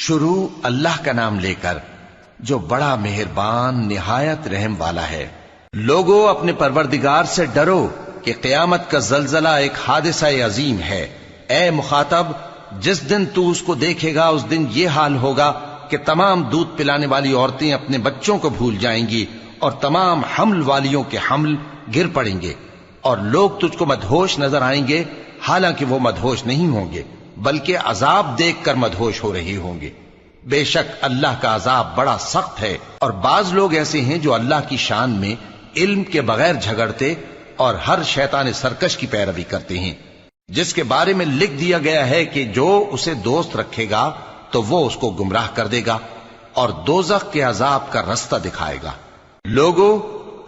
شروع اللہ کا نام لے کر جو بڑا مہربان نہایت رحم والا ہے۔ لوگو اپنے پروردگار سے ڈرو کہ قیامت کا زلزلہ ایک حادثہ عظیم ہے۔ اے مخاطب، جس دن تو اس کو دیکھے گا اس دن یہ حال ہوگا کہ تمام دودھ پلانے والی عورتیں اپنے بچوں کو بھول جائیں گی اور تمام حمل والیوں کے حمل گر پڑیں گے، اور لوگ تجھ کو مدہوش نظر آئیں گے، حالانکہ وہ مدہوش نہیں ہوں گے بلکہ عذاب دیکھ کر مدہوش ہو رہے ہوں گے۔ بے شک اللہ کا عذاب بڑا سخت ہے۔ اور بعض لوگ ایسے ہیں جو اللہ کی شان میں علم کے بغیر جھگڑتے اور ہر شیطان سرکش کی پیروی کرتے ہیں، جس کے بارے میں لکھ دیا گیا ہے کہ جو اسے دوست رکھے گا تو وہ اس کو گمراہ کر دے گا اور دوزخ کے عذاب کا رستہ دکھائے گا۔ لوگو،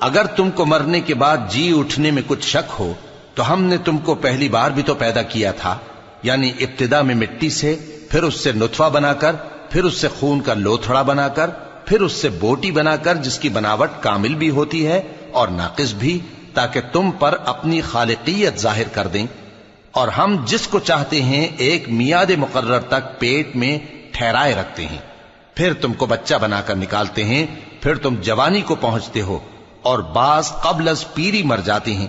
اگر تم کو مرنے کے بعد جی اٹھنے میں کچھ شک ہو تو ہم نے تم کو پہلی بار بھی تو پیدا کیا تھا، یعنی ابتدا میں مٹی سے، پھر اس سے نطفہ بنا کر، پھر اس سے خون کا لوتھڑا بنا کر، پھر اس سے بوٹی بنا کر جس کی بناوٹ کامل بھی ہوتی ہے اور ناقص بھی، تاکہ تم پر اپنی خالقیت ظاہر کر دیں۔ اور ہم جس کو چاہتے ہیں ایک میعاد مقرر تک پیٹ میں ٹھہرائے رکھتے ہیں، پھر تم کو بچہ بنا کر نکالتے ہیں، پھر تم جوانی کو پہنچتے ہو، اور بعض قبل از پیری مر جاتے ہیں،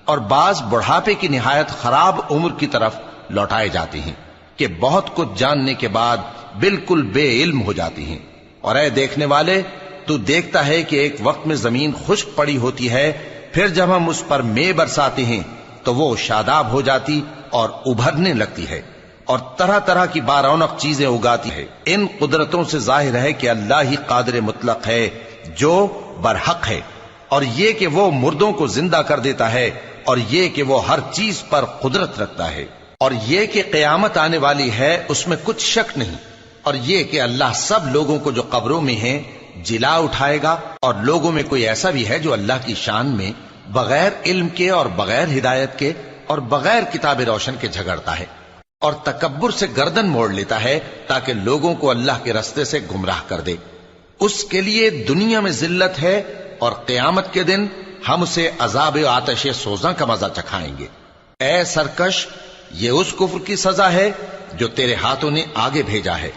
اور بعض بڑھاپے کی نہایت خراب عمر کی طرف لوٹائے جاتے ہیں کہ بہت کچھ جاننے کے بعد بالکل بے علم ہو جاتی ہیں۔ اور اے دیکھنے والے، تو دیکھتا ہے کہ ایک وقت میں زمین خشک پڑی ہوتی ہے، پھر جب ہم اس پر مے برساتے ہیں تو وہ شاداب ہو جاتی اور ابھرنے لگتی ہے اور طرح طرح کی بارونق چیزیں اگاتی ہے۔ ان قدرتوں سے ظاہر ہے کہ اللہ ہی قادر مطلق ہے جو برحق ہے، اور یہ کہ وہ مردوں کو زندہ کر دیتا ہے، اور یہ کہ وہ ہر چیز پر قدرت رکھتا ہے، اور یہ کہ قیامت آنے والی ہے اس میں کچھ شک نہیں، اور یہ کہ اللہ سب لوگوں کو جو قبروں میں ہیں جلا اٹھائے گا۔ اور لوگوں میں کوئی ایسا بھی ہے جو اللہ کی شان میں بغیر علم کے اور بغیر ہدایت کے اور بغیر کتاب روشن کے جھگڑتا ہے اور تکبر سے گردن موڑ لیتا ہے تاکہ لوگوں کو اللہ کے رستے سے گمراہ کر دے۔ اس کے لیے دنیا میں ذلت ہے، اور قیامت کے دن ہم اسے عذاب آتش سوزاں کا مزہ چکھائیں گے۔ اے سرکش، یہ اس کفر کی سزا ہے جو تیرے ہاتھوں نے آگے بھیجا ہے،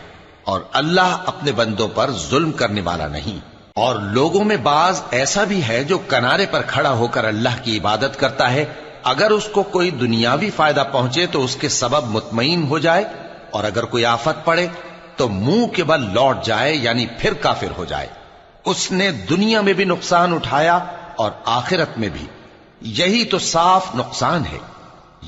اور اللہ اپنے بندوں پر ظلم کرنے والا نہیں۔ اور لوگوں میں بعض ایسا بھی ہے جو کنارے پر کھڑا ہو کر اللہ کی عبادت کرتا ہے، اگر اس کو کوئی دنیاوی فائدہ پہنچے تو اس کے سبب مطمئن ہو جائے، اور اگر کوئی آفت پڑے تو منہ کے بل لوٹ جائے، یعنی پھر کافر ہو جائے۔ اس نے دنیا میں بھی نقصان اٹھایا اور آخرت میں بھی، یہی تو صاف نقصان ہے۔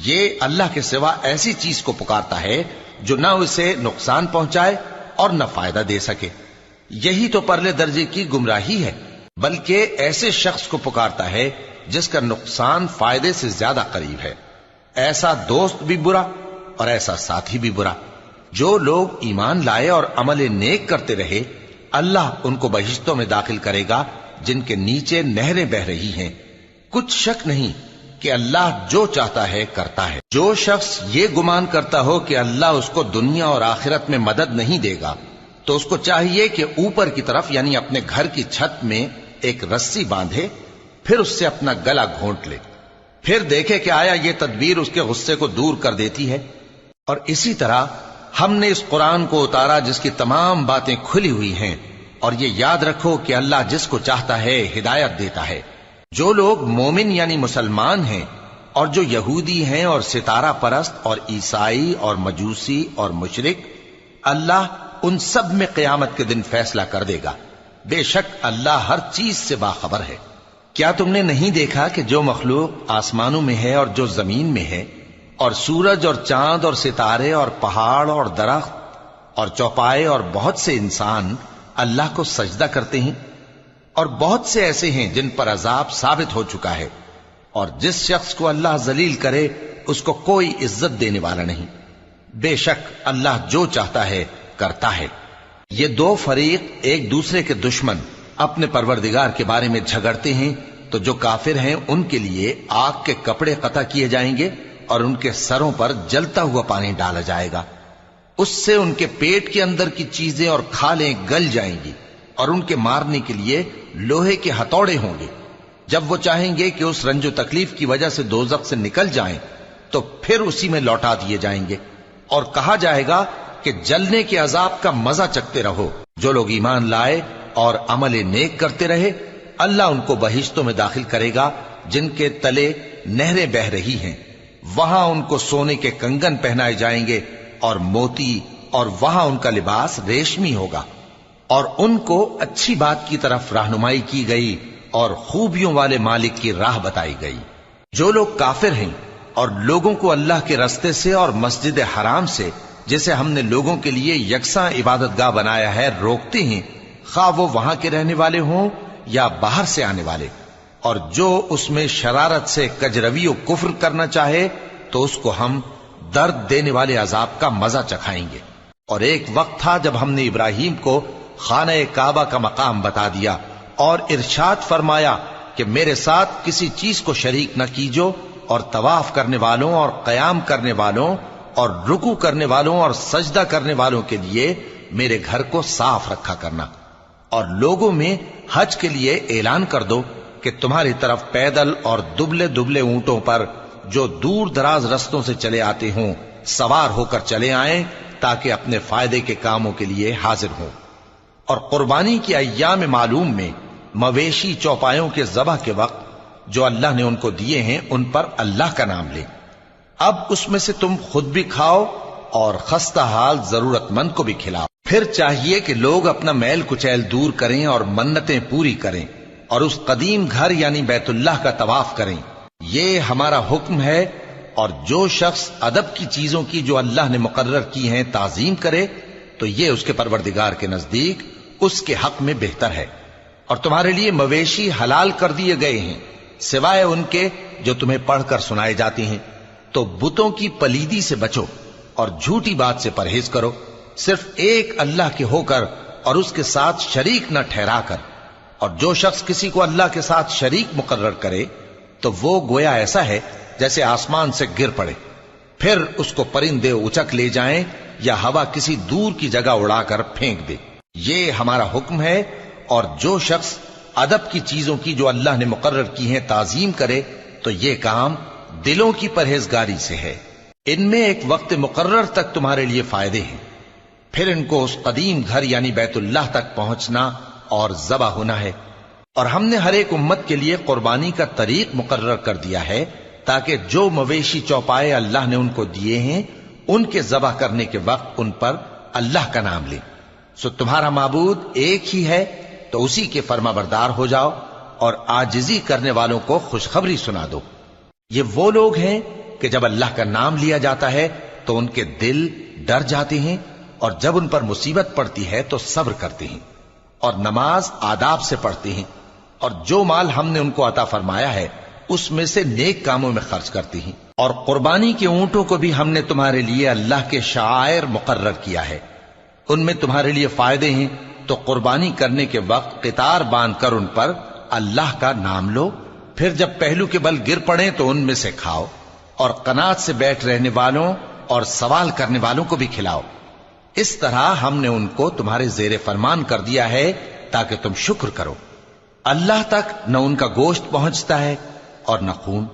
یہ اللہ کے سوا ایسی چیز کو پکارتا ہے جو نہ اسے نقصان پہنچائے اور نہ فائدہ دے سکے، یہی تو پرلے درجے کی گمراہی ہے۔ بلکہ ایسے شخص کو پکارتا ہے جس کا نقصان فائدے سے زیادہ قریب ہے۔ ایسا دوست بھی برا اور ایسا ساتھی بھی برا۔ جو لوگ ایمان لائے اور عمل نیک کرتے رہے، اللہ ان کو بہشتوں میں داخل کرے گا جن کے نیچے نہریں بہ رہی ہیں۔ کچھ شک نہیں کہ اللہ جو چاہتا ہے کرتا ہے۔ جو شخص یہ گمان کرتا ہو کہ اللہ اس کو دنیا اور آخرت میں مدد نہیں دے گا تو اس کو چاہیے کہ اوپر کی طرف یعنی اپنے گھر کی چھت میں ایک رسی باندھے، پھر اس سے اپنا گلا گھونٹ لے، پھر دیکھے کہ آیا یہ تدبیر اس کے غصے کو دور کر دیتی ہے۔ اور اسی طرح ہم نے اس قرآن کو اتارا جس کی تمام باتیں کھلی ہوئی ہیں، اور یہ یاد رکھو کہ اللہ جس کو چاہتا ہے ہدایت دیتا ہے۔ جو لوگ مومن یعنی مسلمان ہیں اور جو یہودی ہیں اور ستارہ پرست اور عیسائی اور مجوسی اور مشرک، اللہ ان سب میں قیامت کے دن فیصلہ کر دے گا۔ بے شک اللہ ہر چیز سے باخبر ہے۔ کیا تم نے نہیں دیکھا کہ جو مخلوق آسمانوں میں ہے اور جو زمین میں ہے، اور سورج اور چاند اور ستارے اور پہاڑ اور درخت اور چوپائے اور بہت سے انسان اللہ کو سجدہ کرتے ہیں، اور بہت سے ایسے ہیں جن پر عذاب ثابت ہو چکا ہے، اور جس شخص کو اللہ ذلیل کرے اس کو کوئی عزت دینے والا نہیں۔ بے شک اللہ جو چاہتا ہے کرتا ہے۔ یہ دو فریق ایک دوسرے کے دشمن اپنے پروردگار کے بارے میں جھگڑتے ہیں، تو جو کافر ہیں ان کے لیے آگ کے کپڑے قطع کیے جائیں گے اور ان کے سروں پر جلتا ہوا پانی ڈالا جائے گا، اس سے ان کے پیٹ کے اندر کی چیزیں اور کھالیں گل جائیں گی، اور ان کے مارنے کے لیے لوہے کے ہتھوڑے ہوں گے۔ جب وہ چاہیں گے کہ اس رنج و تکلیف کی وجہ سے دوزخ سے نکل جائیں تو پھر اسی میں لوٹا دیے جائیں گے، اور کہا جائے گا کہ جلنے کے عذاب کا مزہ چکھتے رہو۔ جو لوگ ایمان لائے اور عمل نیک کرتے رہے، اللہ ان کو بہشتوں میں داخل کرے گا جن کے تلے نہریں بہ رہی ہیں، وہاں ان کو سونے کے کنگن پہنائے جائیں گے اور موتی، اور وہاں ان کا لباس ریشمی ہوگا، اور ان کو اچھی بات کی طرف رہنمائی کی گئی اور خوبیوں والے مالک کی راہ بتائی گئی۔ جو لوگ کافر ہیں اور لوگوں کو اللہ کے رستے سے اور مسجد حرام سے، جسے ہم نے لوگوں کے لیے یکساں عبادت گاہ بنایا ہے، روکتے ہیں، خواہ وہ وہاں کے رہنے والے ہوں یا باہر سے آنے والے، اور جو اس میں شرارت سے کجروی و کفر کرنا چاہے تو اس کو ہم درد دینے والے عذاب کا مزہ چکھائیں گے۔ اور ایک وقت تھا جب ہم نے ابراہیم کو خانہ کعبہ کا مقام بتا دیا اور ارشاد فرمایا کہ میرے ساتھ کسی چیز کو شریک نہ کیجو، اور طواف کرنے والوں اور قیام کرنے والوں اور رکوع کرنے والوں اور سجدہ کرنے والوں کے لیے میرے گھر کو صاف رکھا کرنا، اور لوگوں میں حج کے لیے اعلان کر دو کہ تمہاری طرف پیدل اور دبلے دبلے اونٹوں پر جو دور دراز رستوں سے چلے آتے ہوں سوار ہو کر چلے آئیں، تاکہ اپنے فائدے کے کاموں کے لیے حاضر ہوں۔ اور قربانی کی ایام معلوم میں مویشی چوپایوں کے ذبح کے وقت جو اللہ نے ان کو دیے ہیں ان پر اللہ کا نام لیں۔ اب اس میں سے تم خود بھی کھاؤ اور خستہ حال ضرورت مند کو بھی کھلاؤ۔ پھر چاہیے کہ لوگ اپنا میل کچیل دور کریں اور منتیں پوری کریں اور اس قدیم گھر یعنی بیت اللہ کا طواف کریں، یہ ہمارا حکم ہے۔ اور جو شخص ادب کی چیزوں کی جو اللہ نے مقرر کی ہیں تعظیم کرے تو یہ اس کے پروردگار کے نزدیک اس کے حق میں بہتر ہے۔ اور تمہارے لیے مویشی حلال کر دیے گئے ہیں سوائے ان کے جو تمہیں پڑھ کر سنائے جاتے ہیں، تو بتوں کی پلیدی سے بچو اور جھوٹی بات سے پرہیز کرو، صرف ایک اللہ کے ہو کر اور اس کے ساتھ شریک نہ ٹھہرا کر۔ اور جو شخص کسی کو اللہ کے ساتھ شریک مقرر کرے تو وہ گویا ایسا ہے جیسے آسمان سے گر پڑے، پھر اس کو پرندے اچک لے جائیں یا ہوا کسی دور کی جگہ اڑا کر پھینک دے۔ یہ ہمارا حکم ہے۔ اور جو شخص ادب کی چیزوں کی جو اللہ نے مقرر کی ہیں تعظیم کرے تو یہ کام دلوں کی پرہیزگاری سے ہے۔ ان میں ایک وقت مقرر تک تمہارے لیے فائدے ہیں، پھر ان کو اس قدیم گھر یعنی بیت اللہ تک پہنچنا اور ذبح ہونا ہے۔ اور ہم نے ہر ایک امت کے لیے قربانی کا طریق مقرر کر دیا ہے تاکہ جو مویشی چوپائے اللہ نے ان کو دیے ہیں ان کے ذبح کرنے کے وقت ان پر اللہ کا نام لیں۔ سو تمہارا معبود ایک ہی ہے تو اسی کے فرما بردار ہو جاؤ اور عاجزی کرنے والوں کو خوشخبری سنا دو۔ یہ وہ لوگ ہیں کہ جب اللہ کا نام لیا جاتا ہے تو ان کے دل ڈر جاتے ہیں، اور جب ان پر مصیبت پڑتی ہے تو صبر کرتے ہیں اور نماز آداب سے پڑھتے ہیں، اور جو مال ہم نے ان کو عطا فرمایا ہے اس میں سے نیک کاموں میں خرچ کرتے ہیں۔ اور قربانی کے اونٹوں کو بھی ہم نے تمہارے لیے اللہ کے شعائر مقرر کیا ہے، ان میں تمہارے لیے فائدے ہیں، تو قربانی کرنے کے وقت قطار باندھ کر ان پر اللہ کا نام لو، پھر جب پہلو کے بل گر پڑے تو ان میں سے کھاؤ، اور قناعت سے بیٹھ رہنے والوں اور سوال کرنے والوں کو بھی کھلاؤ۔ اس طرح ہم نے ان کو تمہارے زیر فرمان کر دیا ہے تاکہ تم شکر کرو۔ اللہ تک نہ ان کا گوشت پہنچتا ہے اور نہ خون،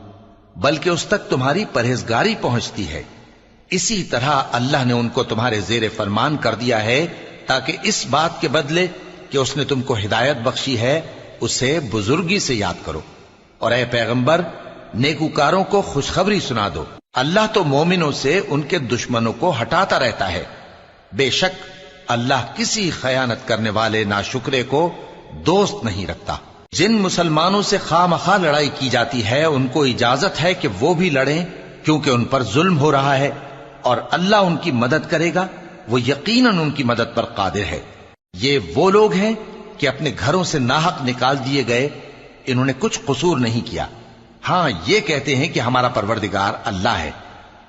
بلکہ اس تک تمہاری پرہیزگاری پہنچتی ہے۔ اسی طرح اللہ نے ان کو تمہارے زیر فرمان کر دیا ہے تاکہ اس بات کے بدلے کہ اس نے تم کو ہدایت بخشی ہے اسے بزرگی سے یاد کرو۔ اور اے پیغمبر، نیکوکاروں کو خوشخبری سنا دو، اللہ تو مومنوں سے ان کے دشمنوں کو ہٹاتا رہتا ہے۔ بے شک اللہ کسی خیانت کرنے والے ناشکرے کو دوست نہیں رکھتا۔ جن مسلمانوں سے خواہ مخواہ لڑائی کی جاتی ہے ان کو اجازت ہے کہ وہ بھی لڑیں، کیونکہ ان پر ظلم ہو رہا ہے، اور اللہ ان کی مدد کرے گا، وہ یقیناً ان کی مدد پر قادر ہے۔ یہ وہ لوگ ہیں کہ اپنے گھروں سے ناحق نکال دیے گئے، انہوں نے کچھ قصور نہیں کیا، ہاں یہ کہتے ہیں کہ ہمارا پروردگار اللہ ہے۔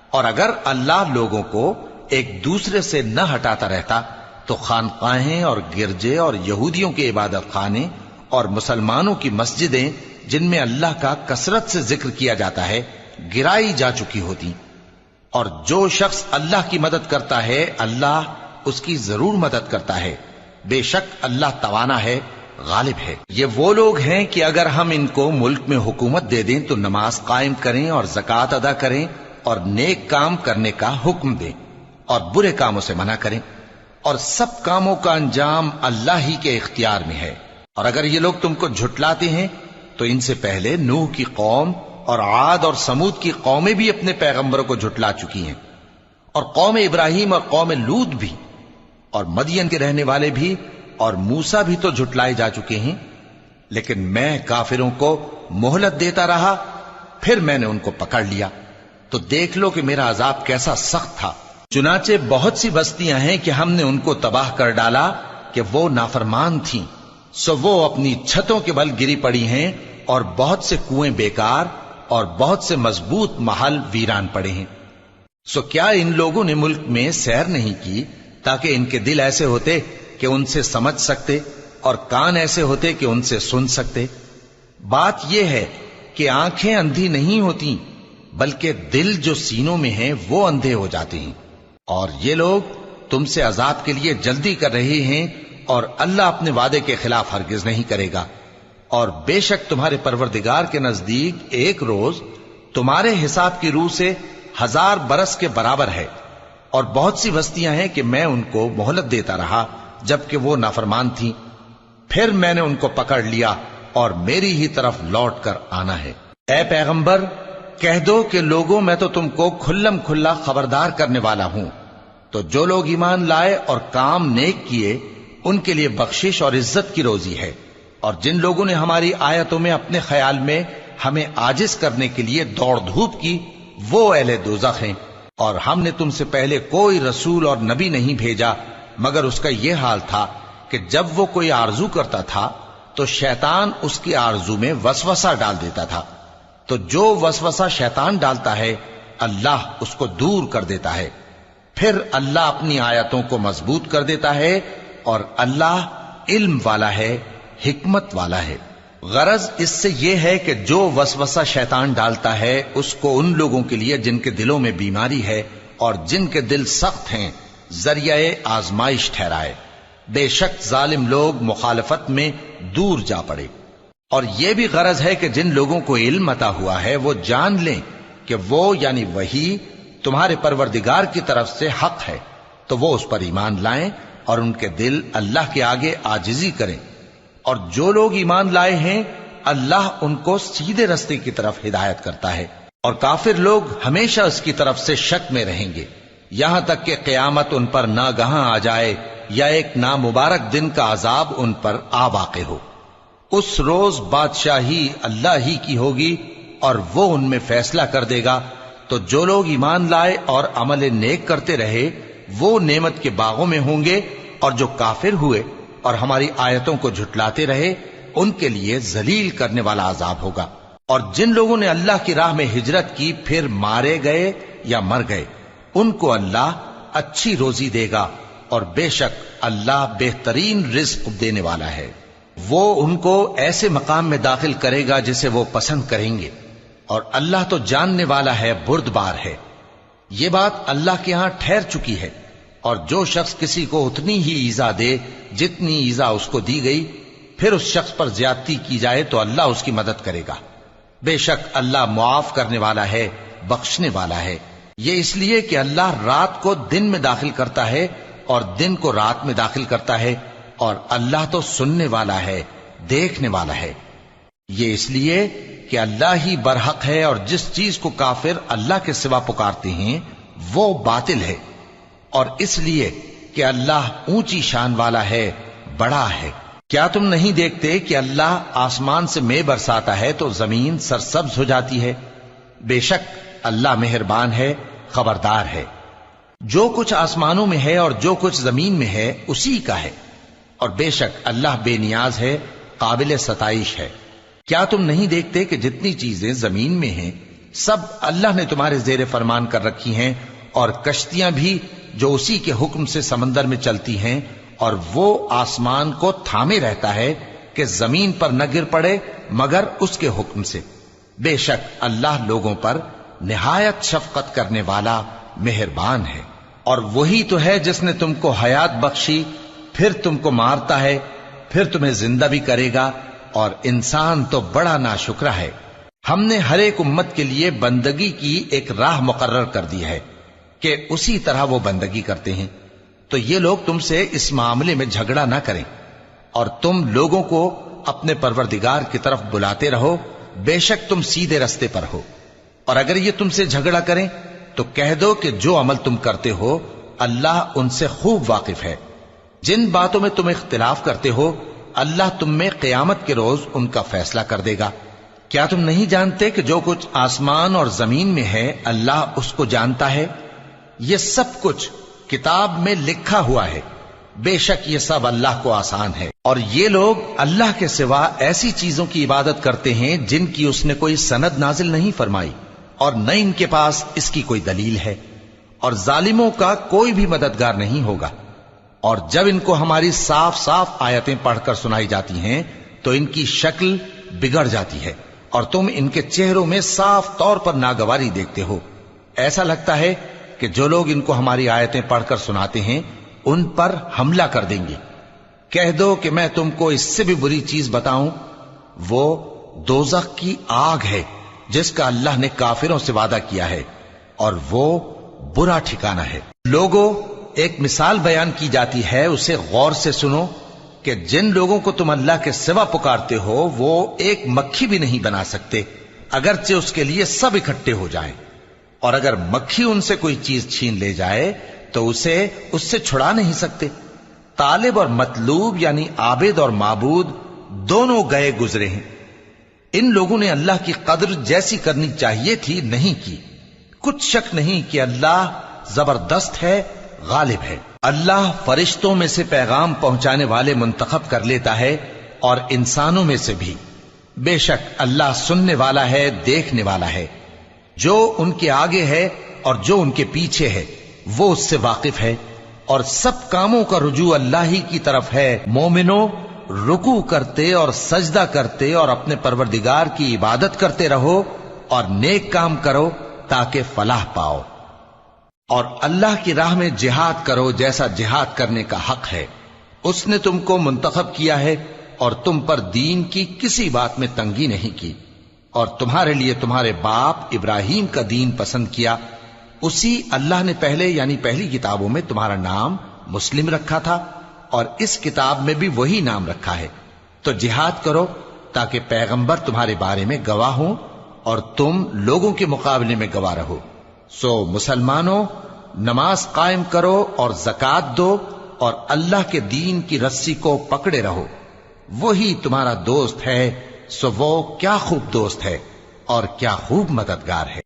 اور اگر اللہ لوگوں کو ایک دوسرے سے نہ ہٹاتا رہتا تو خانقاہیں اور گرجے اور یہودیوں کے عبادت خانے اور مسلمانوں کی مسجدیں جن میں اللہ کا کثرت سے ذکر کیا جاتا ہے گرائی جا چکی ہوتی۔ اور جو شخص اللہ کی مدد کرتا ہے اللہ اس کی ضرور مدد کرتا ہے، بے شک اللہ توانا ہے، غالب ہے۔ یہ وہ لوگ ہیں کہ اگر ہم ان کو ملک میں حکومت دے دیں تو نماز قائم کریں اور زکوٰۃ ادا کریں اور نیک کام کرنے کا حکم دیں، اور برے کاموں سے منع کریں، اور سب کاموں کا انجام اللہ ہی کے اختیار میں ہے۔ اور اگر یہ لوگ تم کو جھٹلاتے ہیں تو ان سے پہلے نوح کی قوم اور عاد اور سمود کی قومیں بھی اپنے پیغمبروں کو جھٹلا چکی ہیں، اور قوم ابراہیم اور قوم لوط بھی، اور مدین کے رہنے والے بھی، اور موسیٰ بھی تو جھٹلائے جا چکے ہیں۔ لیکن میں کافروں کو مہلت دیتا رہا، پھر میں نے ان کو پکڑ لیا، تو دیکھ لو کہ میرا عذاب کیسا سخت تھا۔ چنانچہ بہت سی بستیاں ہیں کہ ہم نے ان کو تباہ کر ڈالا کہ وہ نافرمان تھیں، سو وہ اپنی چھتوں کے بل گری پڑی ہیں، اور بہت سے کنویں بیکار اور بہت سے مضبوط محل ویران پڑے ہیں۔ سو کیا ان لوگوں نے ملک میں سیر نہیں کی تاکہ ان کے دل ایسے ہوتے کہ ان سے سمجھ سکتے، اور کان ایسے ہوتے کہ ان سے سن سکتے؟ بات یہ ہے کہ آنکھیں اندھی نہیں ہوتی، بلکہ دل جو سینوں میں ہیں وہ اندھے ہو جاتے ہیں۔ اور یہ لوگ تم سے عذاب کے لیے جلدی کر رہے ہیں، اور اللہ اپنے وعدے کے خلاف ہرگز نہیں کرے گا۔ اور بے شک تمہارے پروردگار کے نزدیک ایک روز تمہارے حساب کی روح سے 1000 برس کے برابر ہے۔ اور بہت سی بستیاں ہیں کہ میں ان کو مہلت دیتا رہا جبکہ وہ نافرمان تھیں، پھر میں نے ان کو پکڑ لیا، اور میری ہی طرف لوٹ کر آنا ہے۔ اے پیغمبر کہہ دو کہ لوگوں میں تو تم کو کھلم کھلا خبردار کرنے والا ہوں، تو جو لوگ ایمان لائے اور کام نیک کیے ان کے لیے بخشش اور عزت کی روزی ہے، اور جن لوگوں نے ہماری آیتوں میں اپنے خیال میں ہمیں عاجز کرنے کے لیے دوڑ دھوپ کی وہ اہل دوزخ ہیں۔ اور ہم نے تم سے پہلے کوئی رسول اور نبی نہیں بھیجا مگر اس کا یہ حال تھا کہ جب وہ کوئی آرزو کرتا تھا تو شیطان اس کی آرزو میں وسوسہ ڈال دیتا تھا، تو جو وسوسہ شیطان ڈالتا ہے اللہ اس کو دور کر دیتا ہے، پھر اللہ اپنی آیتوں کو مضبوط کر دیتا ہے، اور اللہ علم والا ہے، حکمت والا ہے۔ غرض اس سے یہ ہے کہ جو وسوسہ شیطان ڈالتا ہے اس کو ان لوگوں کے لیے جن کے دلوں میں بیماری ہے اور جن کے دل سخت ہیں ذریعہ آزمائش ٹھہرائے۔ بے شک ظالم لوگ مخالفت میں دور جا پڑے۔ اور یہ بھی غرض ہے کہ جن لوگوں کو علم عطا ہوا ہے وہ جان لیں کہ وہ یعنی وحی تمہارے پروردگار کی طرف سے حق ہے، تو وہ اس پر ایمان لائیں اور ان کے دل اللہ کے آگے عاجزی کریں۔ اور جو لوگ ایمان لائے ہیں اللہ ان کو سیدھے رستے کی طرف ہدایت کرتا ہے، اور کافر لوگ ہمیشہ اس کی طرف سے شک میں رہیں گے یہاں تک کہ قیامت ان پر ناگہاں آ جائے یا ایک نامبارک دن کا عذاب ان پر آ واقع ہو۔ اس روز بادشاہی اللہ ہی کی ہوگی اور وہ ان میں فیصلہ کر دے گا، تو جو لوگ ایمان لائے اور عمل نیک کرتے رہے وہ نعمت کے باغوں میں ہوں گے، اور جو کافر ہوئے اور ہماری آیتوں کو جھٹلاتے رہے ان کے لیے ذلیل کرنے والا عذاب ہوگا۔ اور جن لوگوں نے اللہ کی راہ میں ہجرت کی پھر مارے گئے یا مر گئے ان کو اللہ اچھی روزی دے گا، اور بے شک اللہ بہترین رزق دینے والا ہے۔ وہ ان کو ایسے مقام میں داخل کرے گا جسے وہ پسند کریں گے، اور اللہ تو جاننے والا ہے، بردبار ہے۔ یہ بات اللہ کے ہاں ٹھہر چکی ہے، اور جو شخص کسی کو اتنی ہی ایذا دے جتنی ایذا اس کو دی گئی، پھر اس شخص پر زیادتی کی جائے تو اللہ اس کی مدد کرے گا۔ بے شک اللہ معاف کرنے والا ہے، بخشنے والا ہے۔ یہ اس لیے کہ اللہ رات کو دن میں داخل کرتا ہے اور دن کو رات میں داخل کرتا ہے، اور اللہ تو سننے والا ہے، دیکھنے والا ہے۔ یہ اس لیے کہ اللہ ہی برحق ہے، اور جس چیز کو کافر اللہ کے سوا پکارتے ہیں وہ باطل ہے، اور اس لیے کہ اللہ اونچی شان والا ہے، بڑا ہے۔ کیا تم نہیں دیکھتے کہ اللہ آسمان سے مے برساتا ہے تو زمین سرسبز ہو جاتی ہے؟ بے شک اللہ مہربان ہے، خبردار ہے۔ جو کچھ آسمانوں میں ہے اور جو کچھ زمین میں ہے اسی کا ہے، اور بے شک اللہ بے نیاز ہے، قابل ستائش ہے۔ کیا تم نہیں دیکھتے کہ جتنی چیزیں زمین میں ہیں سب اللہ نے تمہارے زیر فرمان کر رکھی ہیں، اور کشتیاں بھی جو اسی کے حکم سے سمندر میں چلتی ہیں، اور وہ آسمان کو تھامے رہتا ہے کہ زمین پر نہ گر پڑے مگر اس کے حکم سے۔ بے شک اللہ لوگوں پر نہایت شفقت کرنے والا مہربان ہے۔ اور وہی تو ہے جس نے تم کو حیات بخشی، پھر تم کو مارتا ہے، پھر تمہیں زندہ بھی کرے گا، اور انسان تو بڑا ناشکرا ہے۔ ہم نے ہر ایک امت کے لیے بندگی کی ایک راہ مقرر کر دی ہے، کہ اسی طرح وہ بندگی کرتے ہیں، تو یہ لوگ تم سے اس معاملے میں جھگڑا نہ کریں، اور تم لوگوں کو اپنے پروردگار کی طرف بلاتے رہو، بے شک تم سیدھے رستے پر ہو۔ اور اگر یہ تم سے جھگڑا کریں تو کہہ دو کہ جو عمل تم کرتے ہو اللہ ان سے خوب واقف ہے۔ جن باتوں میں تم اختلاف کرتے ہو اللہ تم میں قیامت کے روز ان کا فیصلہ کر دے گا۔ کیا تم نہیں جانتے کہ جو کچھ آسمان اور زمین میں ہے اللہ اس کو جانتا ہے؟ یہ سب کچھ کتاب میں لکھا ہوا ہے، بے شک یہ سب اللہ کو آسان ہے۔ اور یہ لوگ اللہ کے سوا ایسی چیزوں کی عبادت کرتے ہیں جن کی اس نے کوئی سند نازل نہیں فرمائی، اور نہ ان کے پاس اس کی کوئی دلیل ہے، اور ظالموں کا کوئی بھی مددگار نہیں ہوگا۔ اور جب ان کو ہماری صاف صاف آیتیں پڑھ کر سنائی جاتی ہیں تو ان کی شکل بگڑ جاتی ہے، اور تم ان کے چہروں میں صاف طور پر ناگواری دیکھتے ہو۔ ایسا لگتا ہے کہ جو لوگ ان کو ہماری آیتیں پڑھ کر سناتے ہیں ان پر حملہ کر دیں گے۔ کہہ دو کہ میں تم کو اس سے بھی بری چیز بتاؤں، وہ دوزخ کی آگ ہے جس کا اللہ نے کافروں سے وعدہ کیا ہے، اور وہ برا ٹھکانہ ہے۔ لوگوں، ایک مثال بیان کی جاتی ہے، اسے غور سے سنو کہ جن لوگوں کو تم اللہ کے سوا پکارتے ہو وہ ایک مکھی بھی نہیں بنا سکتے اگرچہ اس کے لیے سب اکٹھے ہو جائیں، اور اگر مکھی ان سے کوئی چیز چھین لے جائے تو اسے اس سے چھڑا نہیں سکتے۔ طالب اور مطلوب یعنی عابد اور معبود دونوں گئے گزرے ہیں۔ ان لوگوں نے اللہ کی قدر جیسی کرنی چاہیے تھی نہیں کی۔ کچھ شک نہیں کہ اللہ زبردست ہے، غالب ہے۔ اللہ فرشتوں میں سے پیغام پہنچانے والے منتخب کر لیتا ہے اور انسانوں میں سے بھی۔ بے شک اللہ سننے والا ہے، دیکھنے والا ہے۔ جو ان کے آگے ہے اور جو ان کے پیچھے ہے وہ اس سے واقف ہے، اور سب کاموں کا رجوع اللہ ہی کی طرف ہے۔ مومنوں، رکوع کرتے اور سجدہ کرتے اور اپنے پروردگار کی عبادت کرتے رہو اور نیک کام کرو تاکہ فلاح پاؤ، اور اللہ کی راہ میں جہاد کرو جیسا جہاد کرنے کا حق ہے۔ اس نے تم کو منتخب کیا ہے اور تم پر دین کی کسی بات میں تنگی نہیں کی، اور تمہارے لیے تمہارے باپ ابراہیم کا دین پسند کیا، اسی اللہ نے پہلے یعنی پہلی کتابوں میں تمہارا نام مسلم رکھا تھا، اور اس کتاب میں بھی وہی نام رکھا ہے۔ تو جہاد کرو تاکہ پیغمبر تمہارے بارے میں گواہ ہوں اور تم لوگوں کے مقابلے میں گواہ رہو۔ سو مسلمانوں، نماز قائم کرو اور زکوٰۃ دو اور اللہ کے دین کی رسی کو پکڑے رہو، وہی تمہارا دوست ہے۔ سو وہ کیا خوب دوست ہے اور کیا خوب مددگار ہے۔